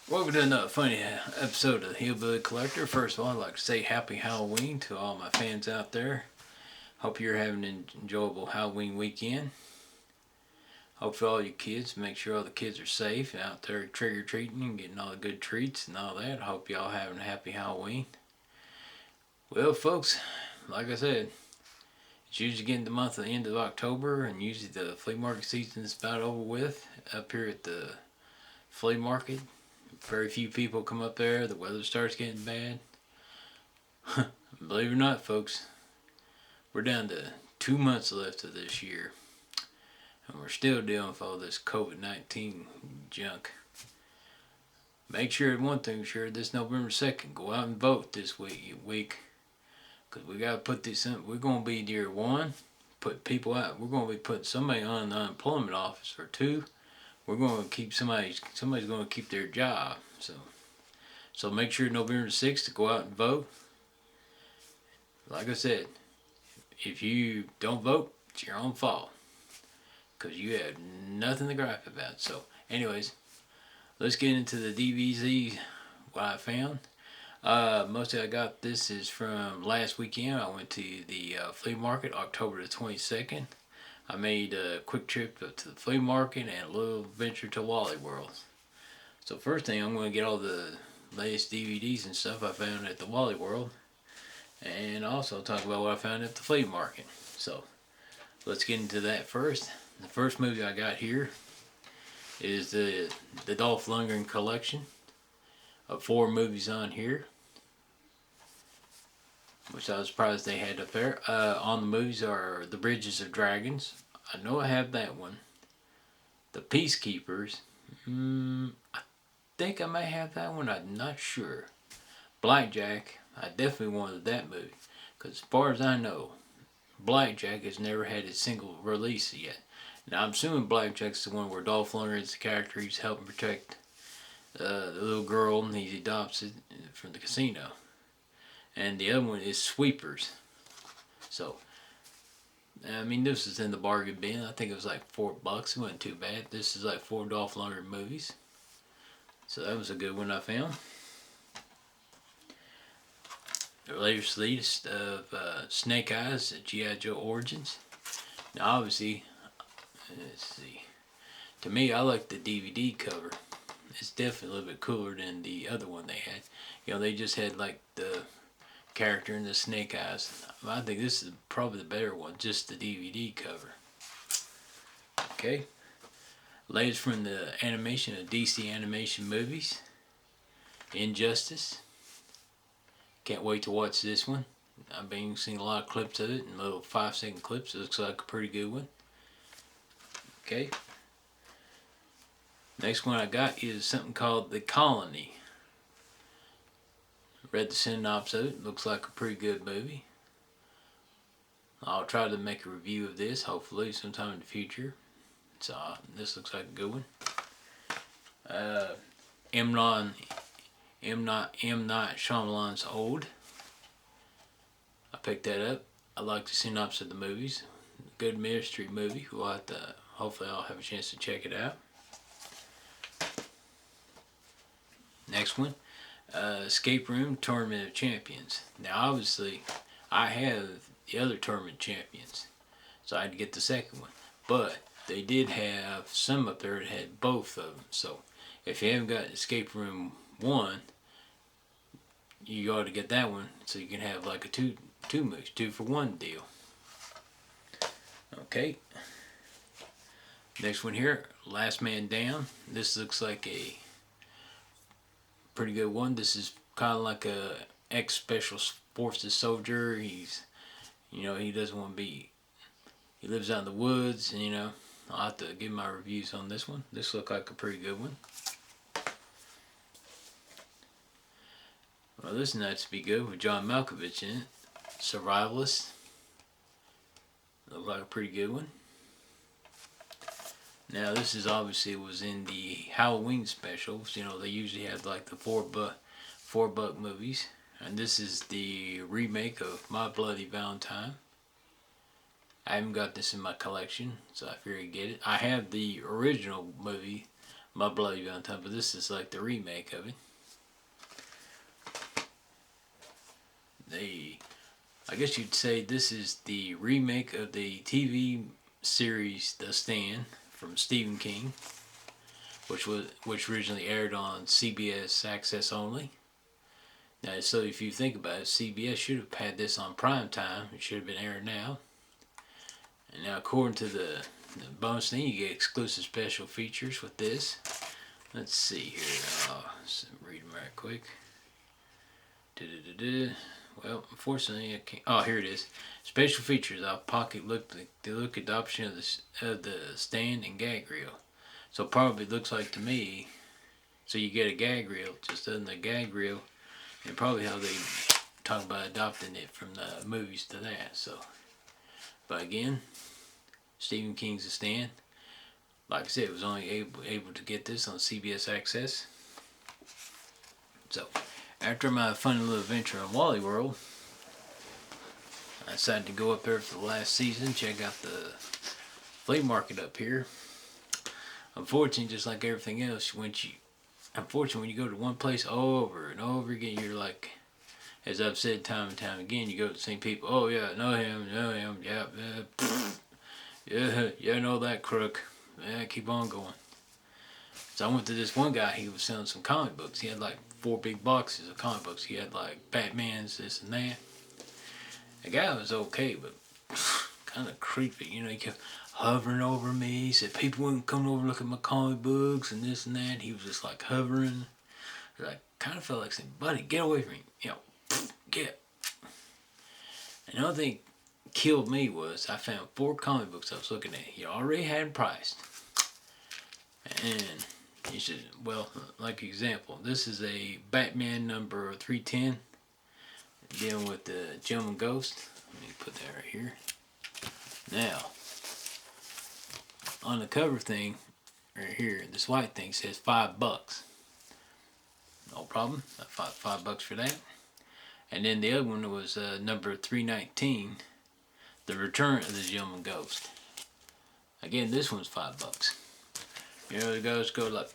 Welcome to another funny episode of the Hillbilly Collector. First of all, I'd like to say Happy Halloween to all my fans out there. Hope you're having an enjoyable Halloween weekend. Hope for all you kids, make sure all the kids are safe and out there trick-or-treating and getting all the good treats and all that. Hope y'all having a happy Halloween. Well, folks, like I said, it's usually getting the month of the end of October, and usually the flea market season is about over with up here at the flea market. Very few people come up there. The weather starts getting bad. Believe it or not, folks, we're down to 2 months left of this year, and we're still dealing with all this COVID-19 junk. Make sure, one thing sure, this November 2nd, go out and vote this week, because we got to put this in. We're going to be year one, put people out. We're going to be putting somebody on the unemployment office, or two, we're going to keep somebody's going to keep their job. So make sure November 6th to go out and vote. Like I said, if you don't vote, it's your own fault, because you have nothing to gripe about. So anyways, let's get into the DVZ, what I found. Mostly I got this is from last weekend. I went to the flea market October the 22nd. I made a quick trip to the flea market and a little venture to Wally World. So first thing, I'm going to get all the latest DVDs and stuff I found at the Wally World, and also talk about what I found at the flea market. So let's get into that first. The first movie I got here is the Dolph Lundgren collection of 4 movies on here, which I was surprised they had up there. On the movies are The Bridges of Dragons. I know I have that one. The Peacekeepers. I think I may have that one. I'm not sure. Blackjack. I definitely wanted that movie, because as far as I know, Blackjack has never had a single release yet. Now I'm assuming Blackjack's the one where Dolph Lundgren's the character. He's helping protect the little girl, and he adopts it from the casino. And the other one is Sweepers. So, I mean, this is in the bargain bin. I think it was like $4. It wasn't too bad. This is like 4 Dolph Lundgren movies. So that was a good one I found. The latest of Snake Eyes, G.I. Joe Origins. Now, obviously, let's see. To me, I like the DVD cover. It's definitely a little bit cooler than the other one they had. You know, they just had like the character in the snake eyes. I think this is probably the better one, just the DVD cover. Okay. Latest from the animation of DC animation movies. Injustice. Can't wait to watch this one. I've been seeing a lot of clips of it, and little 5-second clips. It looks like a pretty good one. Okay. Next one I got is something called The Colony. Read the synopsis of it. Looks like a pretty good movie. I'll try to make a review of this, hopefully, sometime in the future. So this looks like a good one. M. Night Shyamalan's Old. I picked that up. I like the synopsis of the movies. Good mystery movie. We'll have to, hopefully I'll have a chance to check it out. Next one. Escape Room Tournament of Champions. Now obviously I have the other Tournament Champions, so I had to get the second one, but they did have some up there that had both of them. So if you haven't got Escape Room 1, you ought to get that one, so you can have like a two for one deal. Okay, next one here, Last Man Down. This looks like a pretty good one. This is kind of like a ex-special forces soldier. He's, you know, he doesn't want to be, he lives out in the woods, and, you know, I'll have to give my reviews on this one. This looks like a pretty good one. Well, this nice to be good with John Malkovich in it. Survivalist. Looks like a pretty good one. Now this is obviously was in the Halloween specials. You know, they usually have like the $4 movies, and this is the remake of My Bloody Valentine. I haven't got this in my collection, so I figured I'd get it. I have the original movie, My Bloody Valentine, but this is like the remake of it. I guess you'd say this is the remake of the TV series The Stand from Stephen King, which originally aired on CBS Access only. Now, so if you think about it, CBS should have had this on prime time. It should have been aired now. And now, according to the bonus thing, you get exclusive special features with this. Let's see here. Let's read them right quick. Well, unfortunately, I can't. Oh, here it is. Special features: I'll pocket look at the option of the stand and gag reel. So probably looks like to me. So you get a gag reel, just other than the gag reel, and probably how they talk about adopting it from the movies to that. So, but again, Stephen King's The Stand. Like I said, it was only able to get this on CBS Access. So, after my funny little adventure on Wally World, I decided to go up there for the last season, check out the flea market up here. Unfortunately, just like everything else, when you go to one place over and over again, you're like, as I've said time and time again, you go to the same people. Oh yeah, know him, yeah, yeah, know that crook. Yeah, keep on going. So I went to this one guy. He was selling some comic books. He had like 4 big boxes of comic books. He had like Batman's, this and that. The guy was okay, but kind of creepy. You know, he kept hovering over me. He said people wouldn't come over and look at my comic books and this and that. He was just like hovering. I kind of felt like saying, buddy, get away from me. You know, get. And the only thing killed me was I found 4 comic books I was looking at. He already had them priced. And he said, well, like example, this is a Batman number 310 dealing with the gentleman ghost. Let me put that right here. Now, on the cover thing, right here, this white thing says $5. No problem. $5 for that. And then the other one was number 319, The Return of the Gentleman Ghost. Again, this one's $5. You know, the ghosts go like,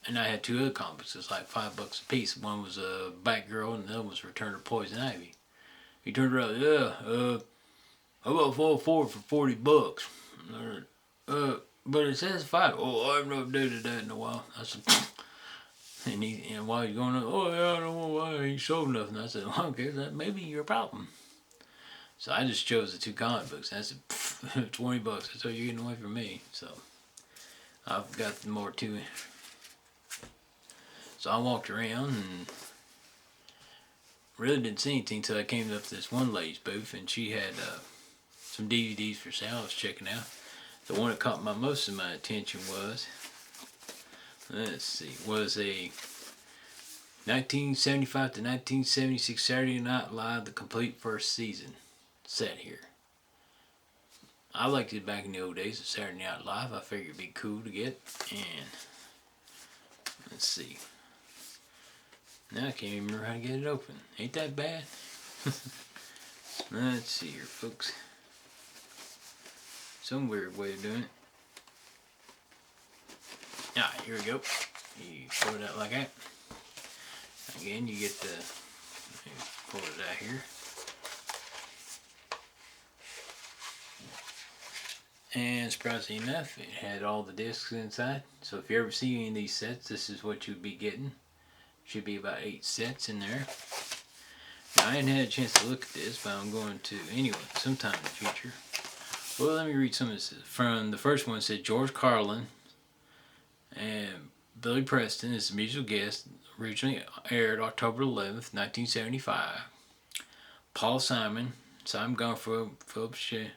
and I had 2 other comics. It's like $5 a piece. One was a Batgirl, and the other was Return of Poison Ivy. He turned around, yeah, how about all 4 for $40? But it says 5. Oh, I've not updated that in a while. I said, and while he's going, oh yeah, I don't know why he sold nothing. I said, well, okay, that may be your problem. So I just chose the 2 comic books. I said, $20. That's all you're getting away from me. So I've got more too. So I walked around and really didn't see anything until I came up to this one lady's booth, and she had some DVDs for sale I was checking out. The one that caught most of my attention was, let's see, was a 1975 to 1976 Saturday Night Live, the complete first season set here. I liked it back in the old days of Saturday Night Live. I figured it'd be cool to get. And let's see. Now I can't even remember how to get it open. Ain't that bad? Let's see here, folks. Some weird way of doing it. Ah, here we go. You pull it out like that. Again, you get the, pull it out here. And surprisingly enough, it had all the discs inside. So if you ever see any of these sets, this is what you'd be getting. Should be about 8 sets in there. Now, I hadn't had a chance to look at this, but I'm going to anyway, sometime in the future. Well, let me read some of this. From the first one, it said George Carlin and Billy Preston is the musical guest. Originally aired October 11th, 1975. Paul Simon, Simon Garfunkel, Philip Shea,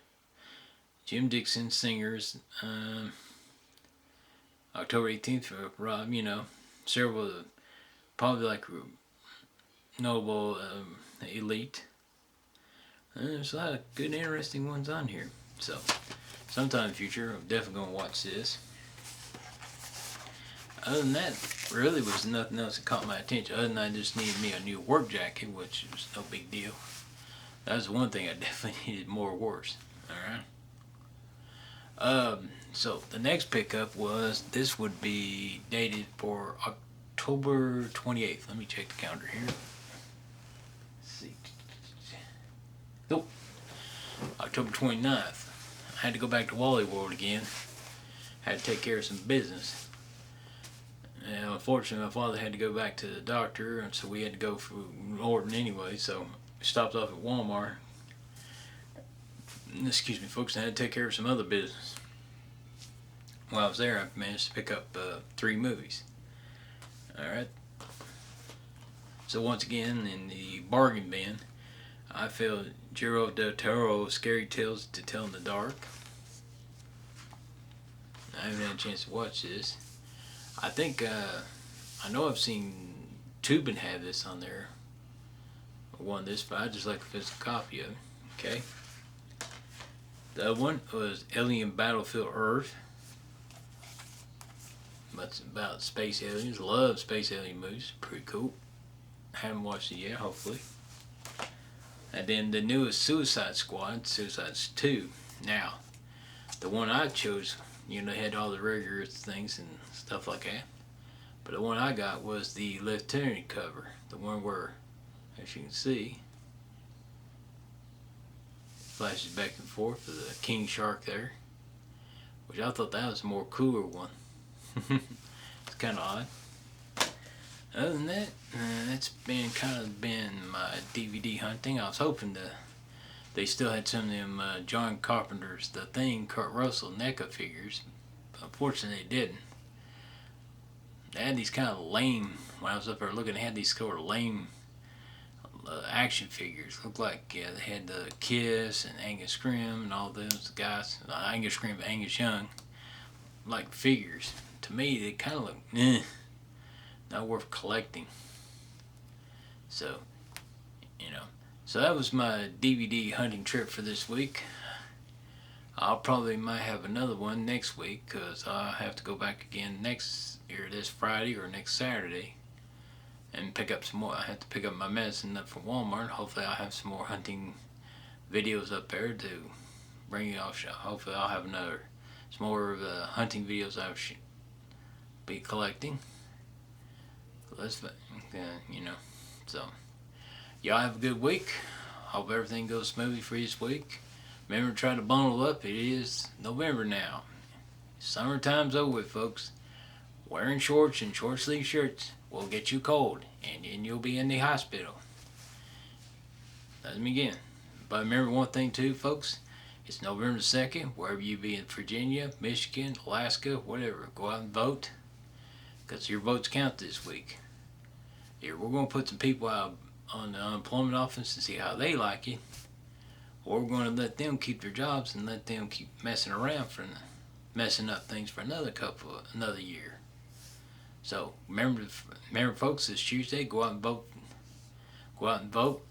Jim Dixon, singers. October 18th for Rob, you know, several of the, probably like notable elite. There's a lot of good, interesting ones on here. So, sometime in the future, I'm definitely going to watch this. Other than that, really was nothing else that caught my attention. Other than I just needed me a new work jacket, which was no big deal. That was one thing I definitely needed more worse. Alright. So the next pickup was, this would be dated for October 28th. Let me check the calendar here. Let's see. Nope. October 29th. I had to go back to Wally World again. Had to take care of some business. And unfortunately, my father had to go back to the doctor, and so we had to go for Norton anyway. So we stopped off at Walmart. Excuse me, folks. I had to take care of some other business. While I was there, I managed to pick up 3 movies. Alright. So once again, in the bargain bin, I felt Guillermo del Toro's Scary Tales to Tell in the Dark. I haven't had a chance to watch this. I think, I know I've seen Tubin have this on there. Won this, but I just like a physical copy of it. Okay. The other one was Alien Battlefield Earth. That's about space aliens. Love space alien movies. Pretty cool. Haven't watched it yet, hopefully. And then the newest Suicide Squad, Suicide's 2. Now, the one I chose, they had all the regular things and stuff like that. But the one I got was the Lieutenant cover. The one where, as you can see, it flashes back and forth with the king shark there. Which I thought that was a more cooler one. It's kind of odd. Other than that, that's been my DVD hunting. I was hoping they still had some of them John Carpenter's The Thing, Kurt Russell NECA figures. But unfortunately, they didn't. They had these kind of lame, when I was up there looking, they had these sort of lame action figures. Looked like, they had the Kiss and Angus Scrimm and all those guys. Not Angus Scrimm, but Angus Young. Like figures. To me, they kind of look, not worth collecting. So, so that was my DVD hunting trip for this week. I'll probably might have another one next week, because I'll have to go back again this Friday or next Saturday and pick up some more. I have to pick up my medicine up from Walmart. Hopefully I'll have some more hunting videos up there to bring you off. Hopefully I'll have some more of the hunting videos I should be collecting. So y'all have a good week. Hope everything goes smoothly for you this week. Remember to try to bundle up. It is November now. Summertime's over with, folks. Wearing shorts and short sleeve shirts will get you cold, and then you'll be in the hospital. Let me again. But remember one thing too, folks. It's November 2nd, wherever you be in Virginia, Michigan, Alaska, whatever. Go out and vote, because your votes count this week. Here, we're going to put some people out on the unemployment office and see how they like it. Or we're going to let them keep their jobs and let them keep messing around messing up things for another year. So remember, folks, this Tuesday, go out and vote. Go out and vote.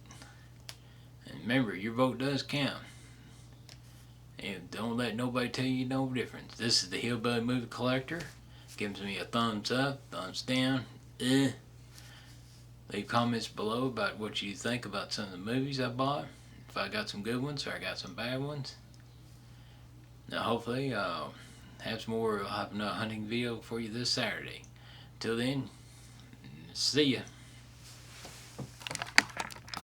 And remember, your vote does count. And don't let nobody tell you no difference. This is the Hillbilly Movie Collector. Gives me a thumbs up, thumbs down. Leave comments below about what you think about some of the movies I bought. If I got some good ones or I got some bad ones. Now hopefully I'll have another hunting video for you this Saturday. Till then, see ya.